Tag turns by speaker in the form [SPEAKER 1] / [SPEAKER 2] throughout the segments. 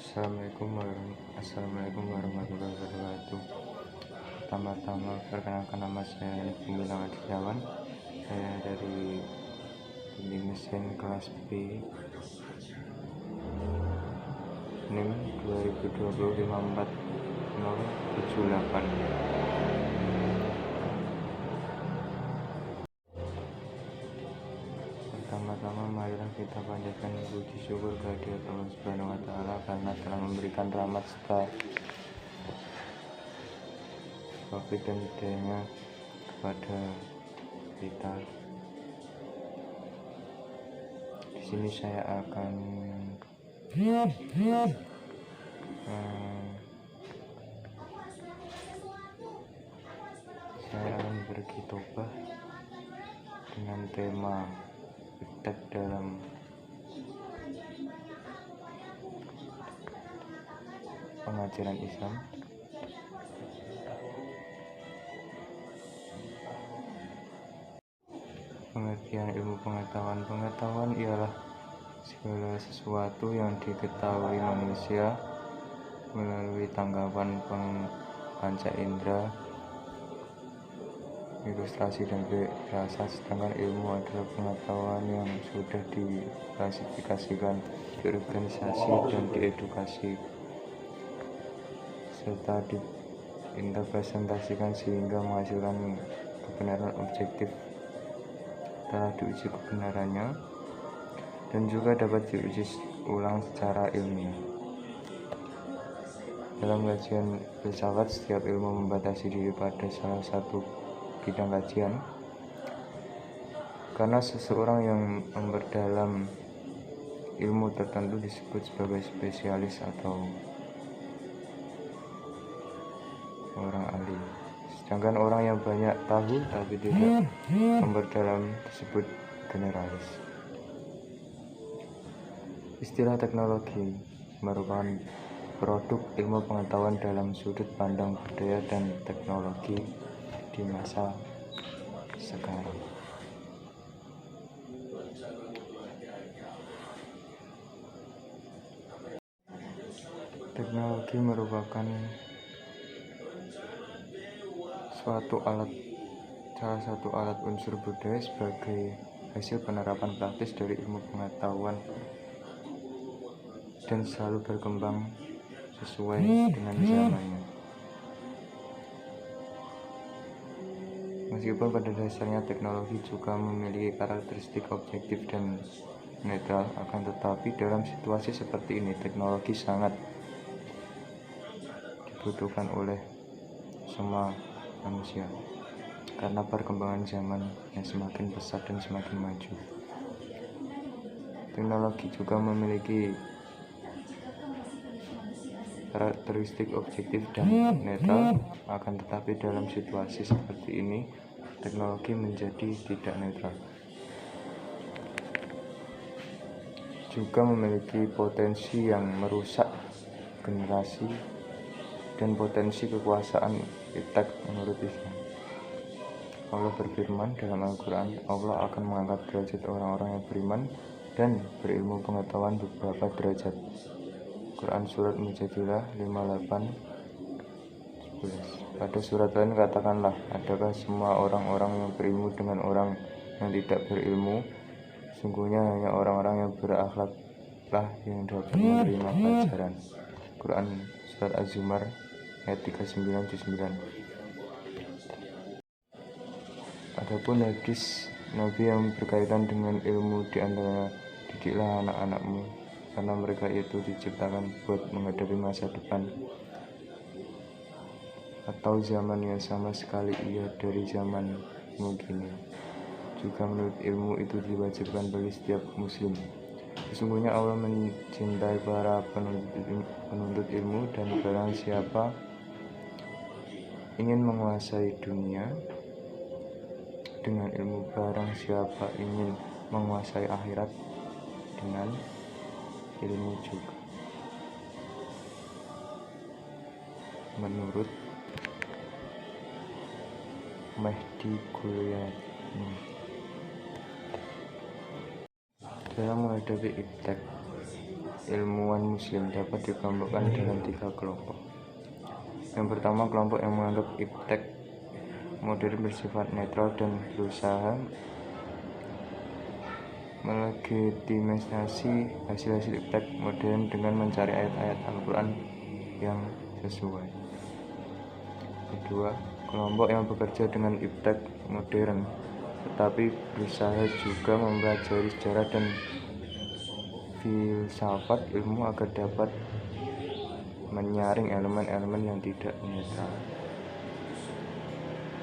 [SPEAKER 1] Assalamualaikum warahmatullahi wabarakatuh. Pertama-tama perkenalkan, nama saya Gumilang Adiawan. Saya dari Teknik Mesin kelas B, NIM 2020-54078. Pertama-tama marilah kita panjatkan puji syukur kehadirat Allah Subhanahu wa Ta'ala karena telah memberikan rahmat serta taufik dan hidayahnya kepada kita. Di sini saya akan berkhotbah dengan tema iptek dalam pengajaran Islam. Pengertian ilmu pengetahuan. Pengetahuan ialah segala sesuatu yang diketahui manusia melalui tanggapan panca indera, ilustrasi dan rasa, sedangkan ilmu adalah pengetahuan yang sudah diklasifikasikan, diorganisasi dan diedukasi serta diinterpretasikan sehingga menghasilkan kebenaran objektif, telah diuji kebenarannya dan juga dapat diuji ulang secara ilmiah. Dalam kajian filsafat, setiap ilmu membatasi diri pada salah satu bidang kajian, karena seseorang yang memperdalam ilmu tertentu disebut sebagai spesialis atau orang ahli, sedangkan orang yang banyak tahu tapi tidak memperdalam disebut generalis. Istilah teknologi merupakan produk ilmu pengetahuan dalam sudut pandang budaya dan teknologi di masa sekarang. Teknologi merupakan salah satu alat unsur budaya sebagai hasil penerapan praktis dari ilmu pengetahuan dan selalu berkembang sesuai dengan zamannya. Meskipun pada dasarnya teknologi juga memiliki karakteristik objektif dan netral, akan tetapi dalam situasi seperti ini teknologi sangat dibutuhkan oleh semua manusia karena perkembangan zaman yang semakin pesat dan semakin maju. Teknologi juga memiliki karakteristik objektif dan netral, akan tetapi dalam situasi seperti ini teknologi menjadi tidak netral. Juga memiliki potensi yang merusak generasi dan potensi kekuasaan iptek menurut Islam. Allah berfirman dalam Al-Quran, Allah akan mengangkat derajat orang-orang yang beriman dan berilmu pengetahuan beberapa derajat. Quran Surat Mujadilah 58:11. Pada surat lain katakanlah, adakah semua orang-orang yang berilmu dengan orang yang tidak berilmu? Sungguhnya hanya orang-orang yang berakhlaklah yang dapat menerima pelajaran. Quran Surat Az-Zumar ayat 39-9. Adapun hadis Nabi yang berkaitan dengan ilmu, di antara didiklah anak-anakmu, karena mereka itu diciptakan buat menghadapi masa depan atau zaman yang sama sekali ia dari zamanmu kini. Juga menurut ilmu itu diwajibkan bagi setiap muslim. Sesungguhnya Allah mencintai para penuntut ilmu, dan barang siapa ingin menguasai dunia dengan ilmu, barang siapa ingin menguasai akhirat dengan ilmu juga. Menurut Mehdi Gulyani, dalam menghadapi iptek, ilmuwan Muslim dapat dikelompokkan dalam 3 kelompok. Yang pertama, kelompok yang menganggap iptek modern bersifat netral dan berusaha melegitimasi hasil-hasil iptek modern dengan mencari ayat-ayat Al-Quran yang sesuai. Kedua, kelompok yang bekerja dengan iptek modern tetapi berusaha juga mempelajari sejarah dan filsafat ilmu agar dapat menyaring elemen-elemen yang tidak netral.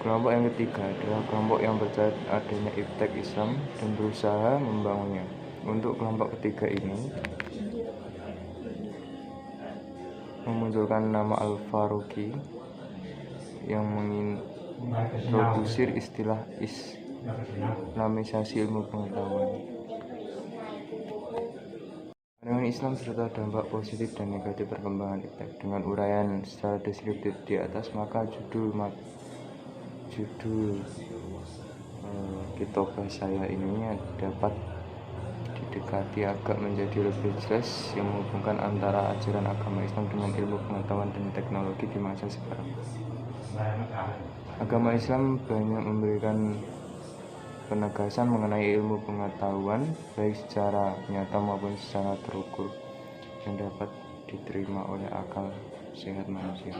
[SPEAKER 1] Kelompok yang ketiga adalah kelompok yang percaya adanya iptek Islam dan berusaha membangunnya. Untuk kelompok ketiga ini memunculkan nama Al-Faruqi yang mengintrodusir istilah Islamisasi ilmu pengetahuan. Pandangan Islam serta dampak positif dan negatif perkembangan iptek. Dengan uraian secara deskriptif di atas, maka judul kitobah saya ini dapat didekati agak menjadi lebih jelas yang menghubungkan antara ajaran agama Islam dengan ilmu pengetahuan dan teknologi di masa sekarang. Agama Islam banyak memberikan penegasan mengenai ilmu pengetahuan baik secara nyata maupun secara terukur yang dapat diterima oleh akal sehat manusia.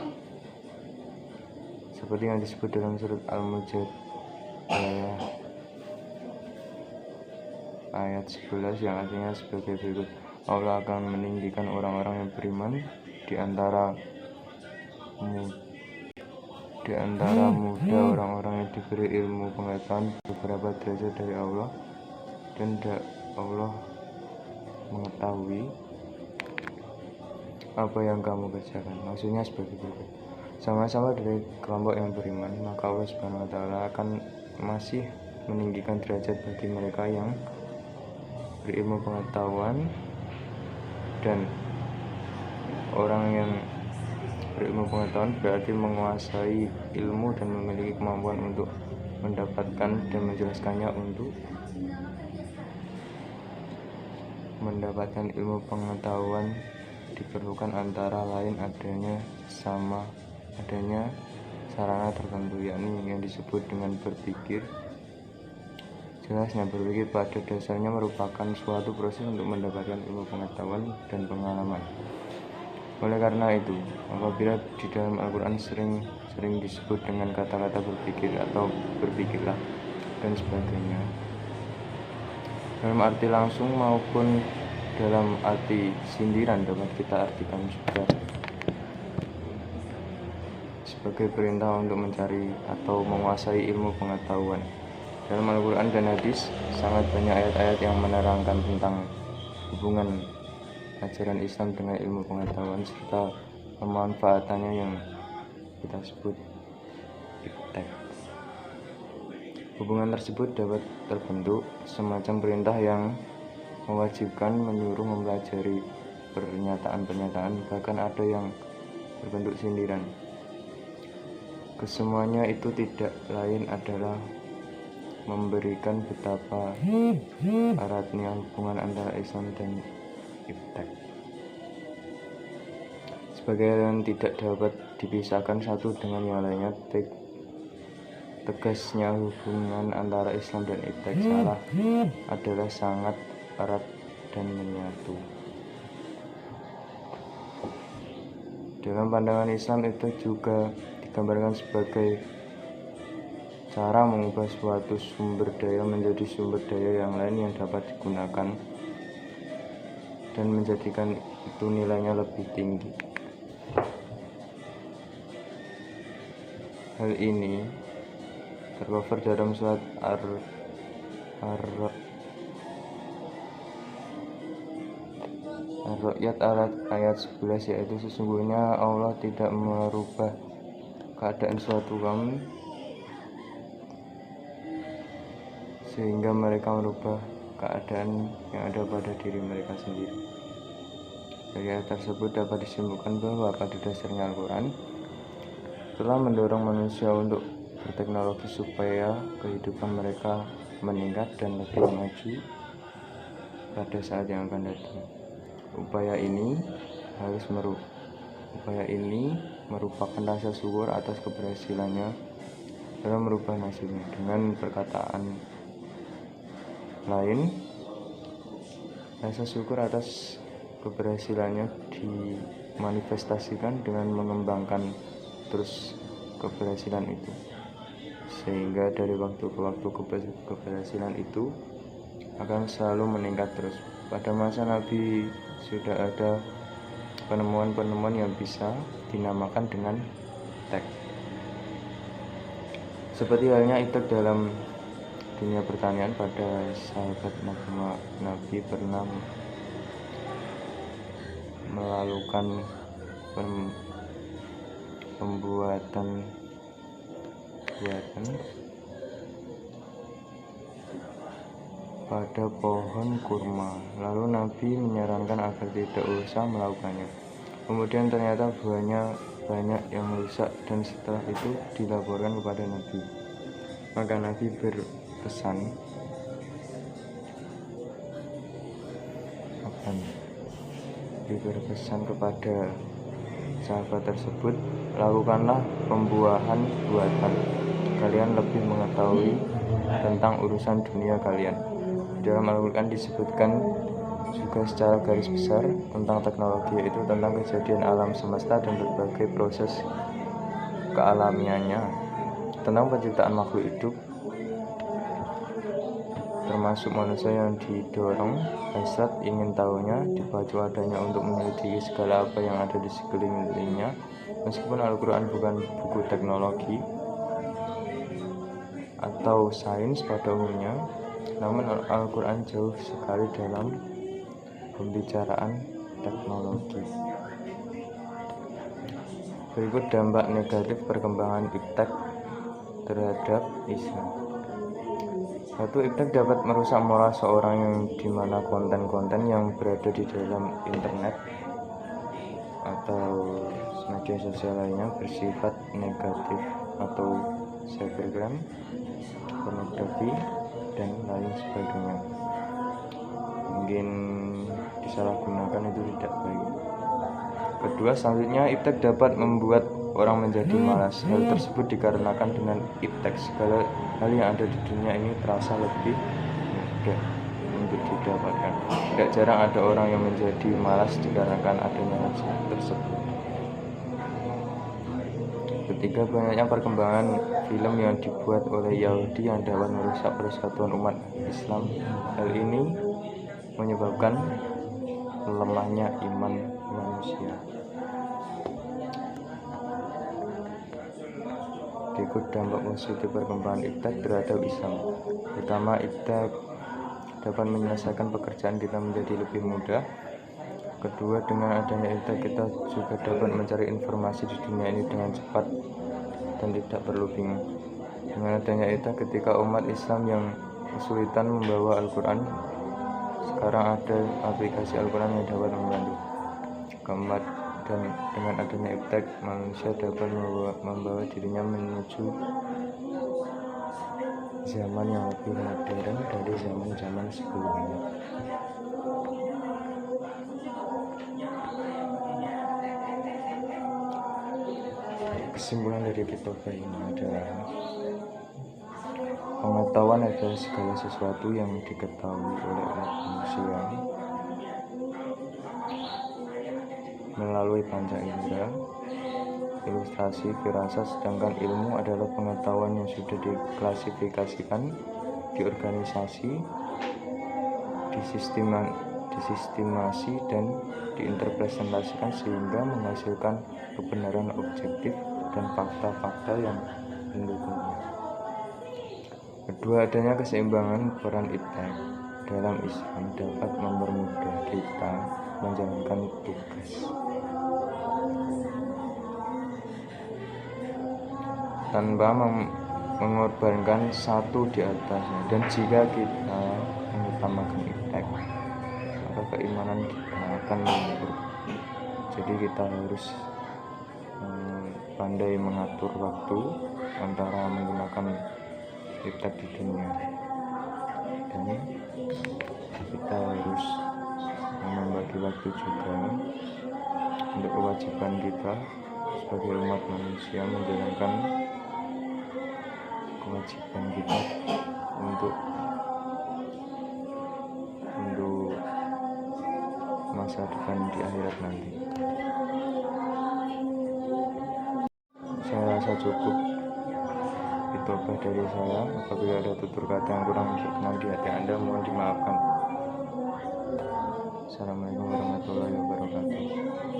[SPEAKER 1] Seperti yang disebut dalam surat Al-Mujadilah ayat 11 yang artinya sebagai berikut: Allah akan meninggikan orang-orang yang beriman di antara muda orang-orang yang diberi ilmu pengetahuan beberapa derajat dari Allah, dan Allah mengetahui apa yang kamu kerjakan. Maksudnya sebagai berikut: sama-sama dari kelompok yang beriman, maka Allah Subhanahu wa Ta'ala akan masih meninggikan derajat bagi mereka yang berilmu pengetahuan, dan orang yang berilmu pengetahuan berarti menguasai ilmu dan memiliki kemampuan untuk mendapatkan dan menjelaskannya. Untuk mendapatkan ilmu pengetahuan diperlukan antara lain adanya sarana tertentu, yakni yang disebut dengan berpikir. Jelasnya, berpikir pada dasarnya merupakan suatu proses untuk mendapatkan ilmu pengetahuan dan pengalaman. Oleh karena itu, apabila di dalam Al-Quran sering disebut dengan kata-kata berpikir atau berpikirlah dan sebagainya, dalam arti langsung maupun dalam arti sindiran, dapat kita artikan juga sebagai perintah untuk mencari atau menguasai ilmu pengetahuan. Dalam Al-Quran dan hadis sangat banyak ayat-ayat yang menerangkan tentang hubungan ajaran Islam dengan ilmu pengetahuan serta pemanfaatannya yang kita sebut iptek. Hubungan tersebut dapat terbentuk semacam perintah yang mewajibkan, menyuruh mempelajari pernyataan-pernyataan, bahkan ada yang berbentuk sindiran. Kesemuanya itu tidak lain adalah memberikan betapa eratnya hubungan antara Islam dan iptek. Sebagai yang tidak dapat dipisahkan satu dengan yang lainnya, tegasnya hubungan antara Islam dan iptek salah adalah sangat erat dan menyatu. Dalam pandangan Islam, itu juga digambarkan sebagai cara mengubah suatu sumber daya menjadi sumber daya yang lain yang dapat digunakan dan menjadikan itu nilainya lebih tinggi. Hal ini tercover dalam surat Ar-Ra'd ayat 11, yaitu sesungguhnya Allah tidak merubah keadaan suatu kaum sehingga mereka merubah keadaan yang ada pada diri mereka sendiri. Dari ayat tersebut dapat disimpulkan bahwa pada dasarnya Al-Quran telah mendorong manusia untuk berteknologi supaya kehidupan mereka meningkat dan lebih maju pada saat yang akan datang. Upaya ini merupakan rasa syukur atas keberhasilannya dalam merubah nasibnya. Dengan perkataan lain, rasa syukur atas keberhasilannya dimanifestasikan dengan mengembangkan terus keberhasilan itu, sehingga dari waktu ke waktu keberhasilan itu akan selalu meningkat terus. Pada masa Nabi sudah ada penemuan-penemuan yang bisa dinamakan dengan iptek. Seperti halnya iptek dalam dunia pertanian, pada sahabat Nabi pernah melakukan pembuatan pada pohon kurma. Lalu Nabi menyarankan agar tidak usah melakukannya. Kemudian ternyata buahnya banyak yang rusak, dan setelah itu dilaporkan kepada Nabi. Maka Nabi berpesan kepada sahabat tersebut, lakukanlah pembuahan buatan. Kalian lebih mengetahui tentang urusan dunia kalian. Di dalam Al-Quran disebutkan juga secara garis besar tentang teknologi, yaitu tentang kejadian alam semesta dan berbagai proses kealamiannya, tentang penciptaan makhluk hidup, termasuk manusia yang didorong hasrat ingin tahunya, dipacu adanya untuk menyelidiki segala apa yang ada di sekelilingnya. Meskipun Al-Quran bukan buku teknologi atau sains pada umumnya, namun Al-Quran jauh sekali dalam pembicaraan teknologi. Berikut dampak negatif perkembangan iptek terhadap Islam. Satu, iptek dapat merusak moral seorang, yang dimana konten-konten yang berada di dalam internet atau media sosial lainnya bersifat negatif atau cybercrime, pornografi, dan lain sebagainya. Mungkin disalahgunakan, itu tidak baik. Kedua, selanjutnya iptek dapat membuat orang menjadi malas. Hal tersebut dikarenakan dengan iptek segala hal yang ada di dunia ini terasa lebih mudah untuk didapatkan. Tidak jarang ada orang yang menjadi malas dikarenakan adanya hal tersebut. Ketiga, banyaknya perkembangan film yang dibuat oleh Yahudi yang dapat merusak persatuan umat Islam. Hal ini menyebabkan lemahnya iman manusia. Berikut dampak positif perkembangan iptek terhadap Islam. Pertama, iptek dapat menyelesaikan pekerjaan kita menjadi lebih mudah. Kedua, dengan adanya iptek kita juga dapat mencari informasi di dunia ini dengan cepat dan tidak perlu bingung. Dengan adanya iptek, ketika umat Islam yang kesulitan membawa Al-Quran, sekarang ada aplikasi Al-Quran yang dapat membantu. Keempat, dan dengan adanya iptek, manusia dapat membawa dirinya menuju zaman yang lebih modern dari zaman-zaman sebelumnya. Kesimpulan dari khotbah ini adalah pengetahuan adalah segala sesuatu yang diketahui oleh manusia melalui panca indera, ilustrasi, firasat, sedangkan ilmu adalah pengetahuan yang sudah diklasifikasikan, diorganisasi, disistemasi, dan diinterpretasikan sehingga menghasilkan kebenaran objektif dan fakta-fakta yang mendukungnya. Kedua, adanya keseimbangan peran iptek dalam Islam dapat mempermudah kita menjalankan tugas tanpa mengorbankan satu di atasnya. Dan jika kita mengutamakan iptek, maka keimanan kita akan menurun. Jadi kita harus pandai mengatur waktu antara menggunakan iptek di dunia, dan kita harus membagi waktu juga untuk kewajiban kita sebagai umat manusia, menjalankan kewajiban kita untuk masa depan di akhirat nanti. Saya rasa cukup itu dari saya. Apabila ada tutur kata yang kurang berkenan di hati Anda, mohon dimaafkan. Assalamualaikum warahmatullahi wabarakatuh.